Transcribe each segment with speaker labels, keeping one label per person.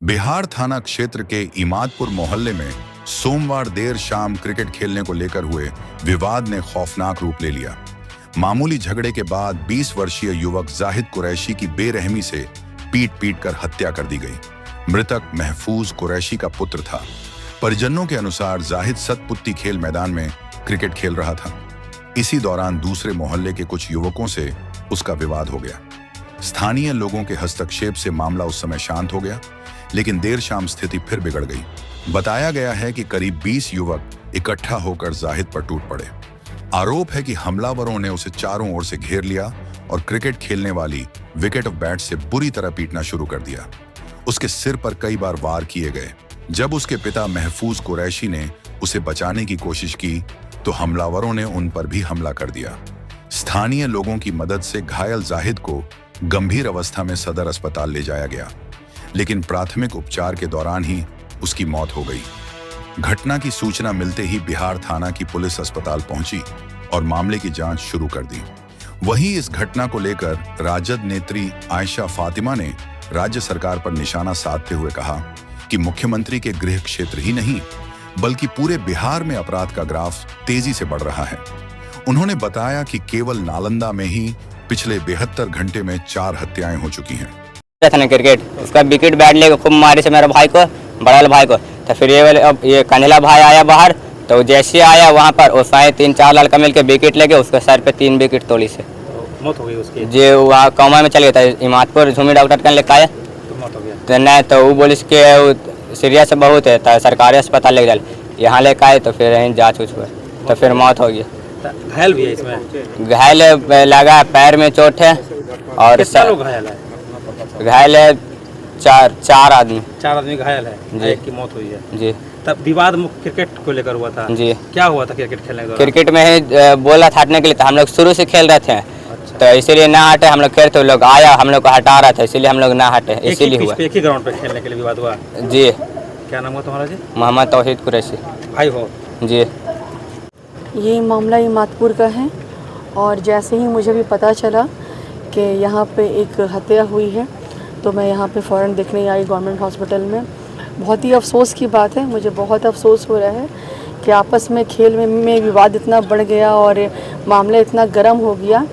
Speaker 1: बिहार थाना क्षेत्र के इमादपुर मोहल्ले में सोमवार देर शाम क्रिकेट खेलने को लेकर हुए विवाद ने खौफनाक रूप ले लिया। मामूली झगड़े के बाद 20 वर्षीय युवक जाहिद कुरैशी की बेरहमी से पीट कर हत्या कर दी गई। मृतक महफूज कुरैशी का पुत्र था। परिजनों के अनुसार जाहिद सतपुत्ती खेल मैदान में क्रिकेट खेल रहा था। इसी दौरान दूसरे मोहल्ले के कुछ युवकों से उसका विवाद हो गया। स्थानीय लोगों के हस्तक्षेप से मामला उस समय शांत हो गया, लेकिन देर शाम स्थिति फिर बिगड़ गई। बताया गया है कि करीब 20 युवक इकट्ठा होकर जाहिद पर टूट पड़े। आरोप है कि हमलावरों ने उसे चारों ओर से घेर लिया और क्रिकेट खेलने वाली विकेट ऑफ बैट से बुरी तरह पीटना शुरू कर दिया। उसके सिर पर कई बार वार किए गए। जब उसके पिता महफूज कुरैशी ने उसे बचाने की कोशिश की तो हमलावरों ने उन पर भी हमला कर दिया। स्थानीय लोगों की मदद से घायल जाहिद को गंभीर अवस्था में सदर अस्पताल ले जाया गया, लेकिन प्राथमिक उपचार के दौरान ही उसकी मौत हो गई। घटना की सूचना मिलते ही बिहार थाना की पुलिस अस्पताल पहुंची और मामले की जांच शुरू कर दी। वहीं इस घटना को लेकर राजद नेत्री आयशा फातिमा ने राज्य सरकार पर निशाना साधते हुए कहा कि मुख्यमंत्री के गृह क्षेत्र ही नहीं बल्कि पूरे बिहार में अपराध का ग्राफ तेजी से बढ़ रहा है। उन्होंने बताया कि केवल नालंदा में ही पिछले 72 घंटे में 4 हत्याएं हो चुकी हैं।
Speaker 2: क्रिकेट उसका विकेट बैट लेकर खूब मारे से मेरा भाई को, बड़ा भाई को। तो फिर ये कन्हैया भाई आया बाहर, तो जैसे आया वहाँ पर वो साए 3-4 लड़का मिल के विकेट लेके उसके सर पे 3 विकेट तोड़ी से
Speaker 3: मौत हो गई उसकी।
Speaker 2: जे वहाँ कौमा में चल गया था, इमादपुर झूमी डॉक्टर कन लेकर आया
Speaker 3: तो मौत हो गया।
Speaker 2: तो नहीं तो वो बोलिस के सीरियस बहुत है, तो सरकारी अस्पताल लेके जाए, यहाँ लेकर आए तो फिर यहीं जाँच उच हुआ तो फिर मौत हो गई।
Speaker 3: घायल भी है इसमें?
Speaker 2: घायल लगा पैर में चोट है और
Speaker 3: लोग घायल है?
Speaker 2: घायल है चार आदमी।
Speaker 3: 4 आदमी घायल है
Speaker 2: जी।
Speaker 3: एक की मौत हुई है
Speaker 2: जी।
Speaker 3: तब विवाद क्रिकेट को लेकर हुआ था
Speaker 2: जी।
Speaker 3: क्या हुआ था क्रिकेट खेलने के दौरान?
Speaker 2: क्रिकेट में ही बोला था हटने के लिए, तो हम लोग शुरू से खेल रहे थे।
Speaker 3: अच्छा।
Speaker 2: तो इसीलिए ना हटे, हम लोग खेलते लोग आया हम लोग को हटा रहा था, इसीलिए हम लोग ना हटे, इसीलिए हुआ।
Speaker 3: एक ही ग्राउंड पे खेलने के लिए विवाद हुआ?
Speaker 2: जी।
Speaker 3: क्या नाम हुआ तुम्हारा जी?
Speaker 2: मोहम्मद तौहीद कुरैशी।
Speaker 3: भाई हो? जी।
Speaker 4: ये मामला इमादपुर का है और जैसे ही मुझे भी पता चला कि यहाँ पे एक हत्या हुई है तो मैं यहाँ पे फ़ौरन देखने आई गवर्नमेंट हॉस्पिटल में। बहुत ही अफसोस की बात है, मुझे बहुत अफसोस हो रहा है कि आपस में खेल में विवाद इतना बढ़ गया और मामला इतना गर्म हो गया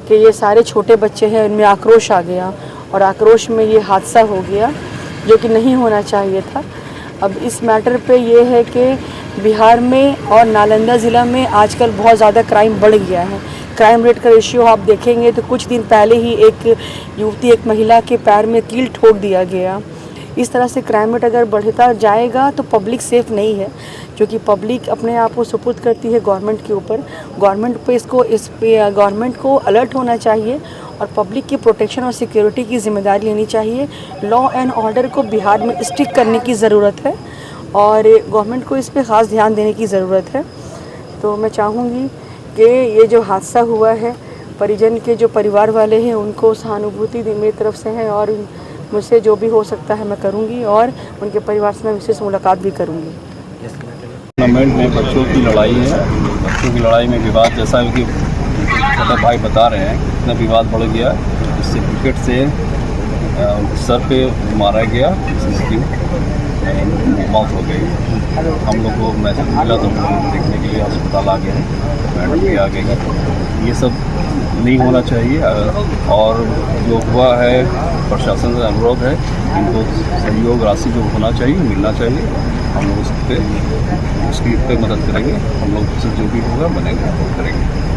Speaker 4: कि ये सारे छोटे बच्चे हैं, इनमें आक्रोश आ गया और आक्रोश में ये हादसा हो गया जो कि नहीं होना चाहिए था। अब इस मैटर पे ये है कि बिहार में और नालंदा ज़िला में आजकल बहुत ज़्यादा क्राइम बढ़ गया है। क्राइम रेट का रेशियो आप देखेंगे तो कुछ दिन पहले ही एक युवती, एक महिला के पैर में कील ठोक दिया गया। इस तरह से क्राइम रेट अगर बढ़ता जाएगा तो पब्लिक सेफ़ नहीं है, क्योंकि पब्लिक अपने आप को सुपुर्द करती है गवर्नमेंट के ऊपर। गवर्नमेंट को अलर्ट होना चाहिए और पब्लिक की प्रोटेक्शन और सिक्योरिटी की जिम्मेदारी लेनी चाहिए। लॉ एंड ऑर्डर को बिहार में स्ट्रिक्ट करने की ज़रूरत है और गवर्नमेंट को इस पे ख़ास ध्यान देने की ज़रूरत है। तो मैं चाहूँगी कि ये जो हादसा हुआ है, परिजन के जो परिवार वाले हैं उनको सहानुभूति मेरी तरफ से है और मुझसे जो भी हो सकता है मैं करूँगी और उनके परिवार से मैं विशेष मुलाकात भी करूँगी।
Speaker 5: टूर्नामेंट में बच्चों की लड़ाई है। बच्चों की लड़ाई में विवाद, जैसा कि छोटे भाई बता रहे हैं, इतना विवाद बढ़ गया जिससे क्रिकेट से सर पे मारा गया, जिसकी मौत हो गई। हम लोग को मैसेज मिला तो देखने के लिए अस्पताल आ गए हैं, मैडम भी आ गई। ये सब नहीं होना चाहिए और जो हुआ है प्रशासन से अनुरोध है इनको सहयोग राशि जो होना चाहिए मिलना चाहिए। हम लोग उसकी पे मदद करेंगे। हम लोग से जो भी होगा बनेगा करेंगे।